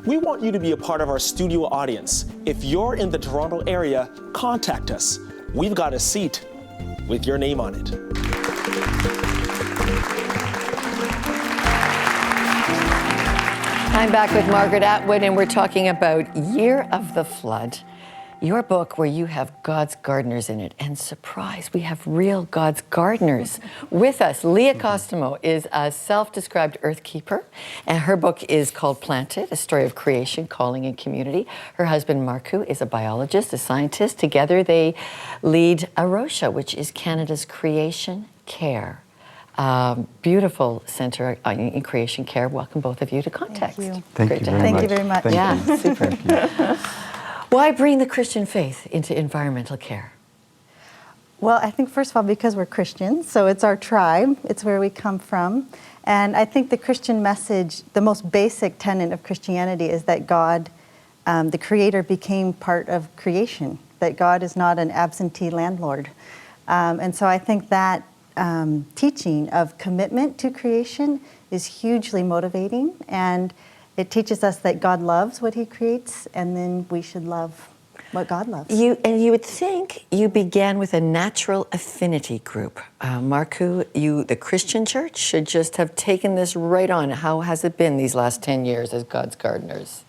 We want you to be a part of our studio audience. If you're in the Toronto area, contact us. We've got a seat with your name on it. I'm back with Margaret Atwood, and we're talking about Year of the Flood, your book where you have God's gardeners in it. And surprise, we have real God's gardeners with us. Leah Kostamo is a self-described earth keeper, and her book is called Planted, A Story of Creation, Calling, and Community. Her husband, Marku, is a biologist, a scientist. Together, they lead Arosha, which is Canada's creation care. Beautiful center in creation care. Welcome both of you to Context. Thank you. Thank you very much. Yeah, super. Why bring the Christian faith into environmental care? Well, I think first of all, because we're Christians, so it's our tribe, it's where we come from. And I think the Christian message, the most basic tenet of Christianity is that God, the Creator, became part of creation, that God is not an absentee landlord. And so I think that teaching of commitment to creation is hugely motivating, and it teaches us that God loves what He creates, and then we should love what God loves. You would think you began with a natural affinity group. Marku, the Christian church should just have taken this right on. How has it been these last 10 years as God's gardeners?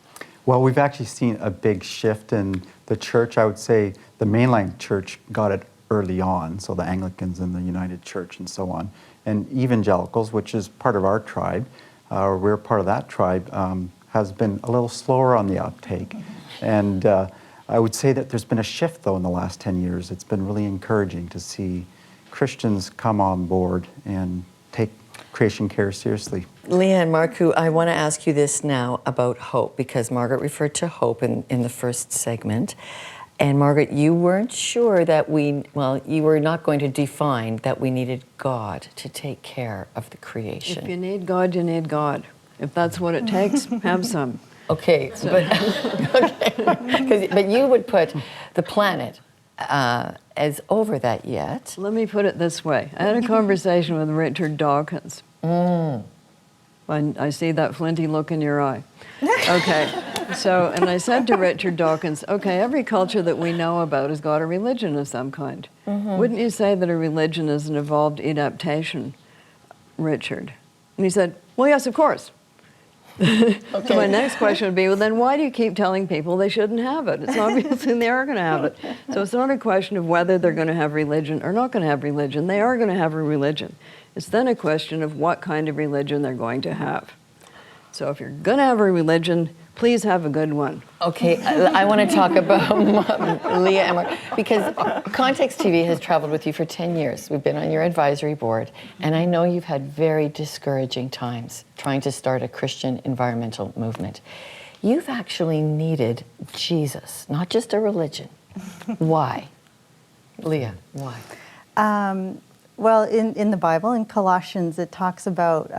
Well, we've actually seen a big shift in the church. I would say the mainline church got it early on, so the Anglicans and the United Church and so on. And evangelicals, which is part of our tribe, we're part of that tribe, has been a little slower on the uptake. And I would say that there's been a shift, though, in the last 10 years. It's been really encouraging to see Christians come on board and take creation care seriously. Leah and Marku, I want to ask you this now about hope, because Margaret referred to hope in the first segment. And Margaret, you weren't sure that you were not going to define that we needed God to take care of the creation. If you need God, you need God. If that's what it takes, have some. Okay, but you would put the planet as over that yet. Let me put it this way. I had a conversation with Richard Dawkins. I see that flinty look in your eye. Okay, and I said to Richard Dawkins, okay, every culture that we know about has got a religion of some kind. Wouldn't you say that a religion is an evolved adaptation, Richard? And he said, well, yes, of course. Okay. So my next question would be, well, then why do you keep telling people they shouldn't have it? It's obviously they are going to have it. So it's not a question of whether they're going to have religion or not going to have religion. They are going to have a religion. It's then a question of what kind of religion they're going to have. So if you're going to have a religion, please have a good one. Okay, I want to talk about Leah and Mark, because Context TV has traveled with you for 10 years. We've been on your advisory board, and I know you've had very discouraging times trying to start a Christian environmental movement. You've actually needed Jesus, not just a religion. Why? Leah, why? Well, in the Bible, in Colossians, it talks about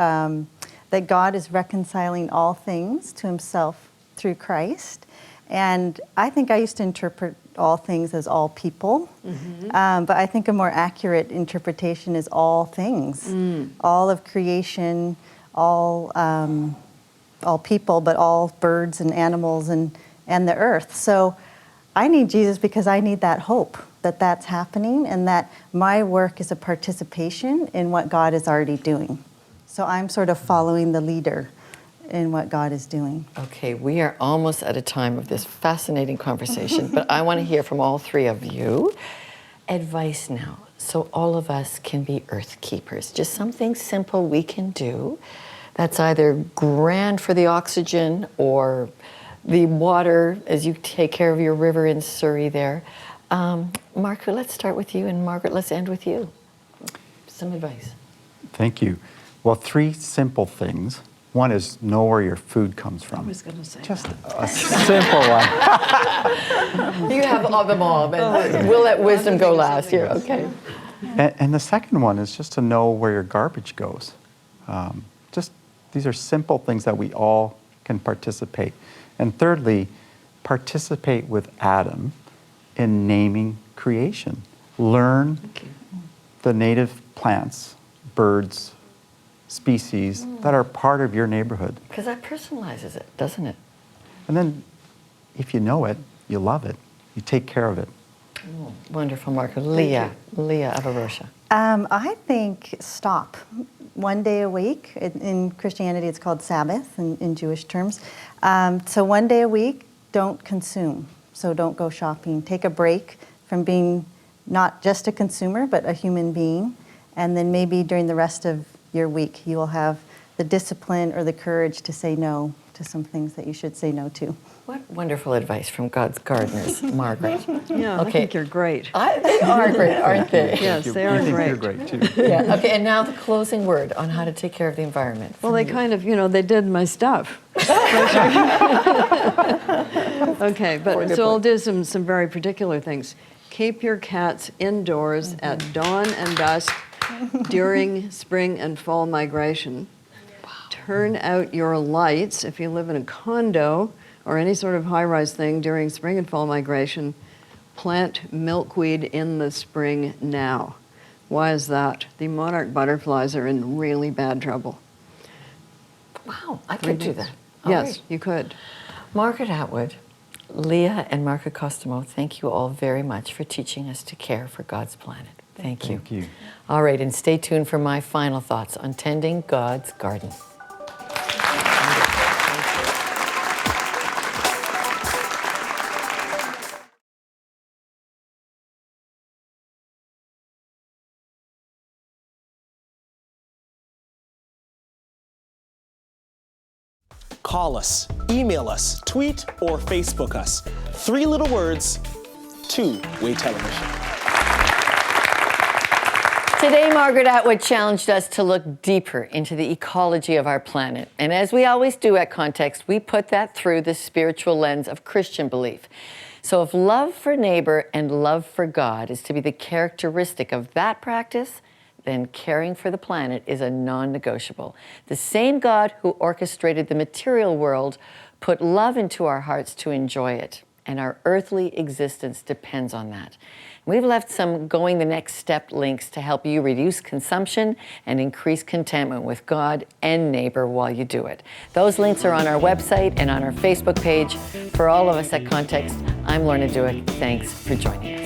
that God is reconciling all things to Himself through Christ. And I think I used to interpret all things as all people, but I think a more accurate interpretation is all things, all of creation, all people, but all birds and animals and the earth. So I need Jesus because I need that hope that that's happening, and that my work is a participation in what God is already doing. So I'm sort of following the leader in what God is doing. Okay, we are almost at a time of this fascinating conversation, but I want to hear from all three of you. Advice now, so all of us can be earth keepers. Just something simple we can do that's either grand for the oxygen or the water as you take care of your river in Surrey there. Marku, let's start with you, and Margaret, let's end with you. Some advice. Thank you. Well, 3 simple things. One is know where your food comes from. I was going to say just a simple one. You have all them all, but we'll let wisdom go last here. Okay. And the second one is just to know where your garbage goes. These are simple things that we all can participate. And thirdly, participate with Adam in naming creation. Learn the native plants, birds, species that are part of your neighborhood. Because that personalizes it, doesn't it? And then if you know it, you love it, you take care of it. Wonderful, Margaret. Leah of Arosha. I think stop. One day a week. In Christianity, it's called Sabbath in Jewish terms. So one day a week, don't consume. So don't go shopping. Take a break from being not just a consumer, but a human being. And then maybe during the rest of your week, you will have the discipline or the courage to say no to some things that you should say no to. What wonderful advice from God's gardeners, Margaret. Yeah, I think you're great. They are great, aren't they? Yes, they are I think great. you're great too. Yeah. Okay, and now the closing word on how to take care of the environment. Well, they kind of, they did my stuff. Okay, but so I'll do some very particular things. Keep your cats indoors at dawn and dusk during spring and fall migration. Turn out your lights if you live in a condo or any sort of high-rise thing during spring and fall migration. Plant milkweed in the spring now. Why is that? The monarch butterflies are in really bad trouble. Wow, I could do that. Yes, right. you could. Margaret Atwood, Leah and Margaret Kostamo, thank you all very much for teaching us to care for God's planet. Thank you. Thank you. All right, and stay tuned for my final thoughts on tending God's garden. Call us, email us, tweet, or Facebook us. 3 little words, 2-way television. Today, Margaret Atwood challenged us to look deeper into the ecology of our planet. And as we always do at Context, we put that through the spiritual lens of Christian belief. So if love for neighbor and love for God is to be the characteristic of that practice, then caring for the planet is a non-negotiable. The same God who orchestrated the material world put love into our hearts to enjoy it, and our earthly existence depends on that. We've left some Going the Next Step links to help you reduce consumption and increase contentment with God and neighbor while you do it. Those links are on our website and on our Facebook page. For all of us at Context, I'm Lorna. Thanks for joining us.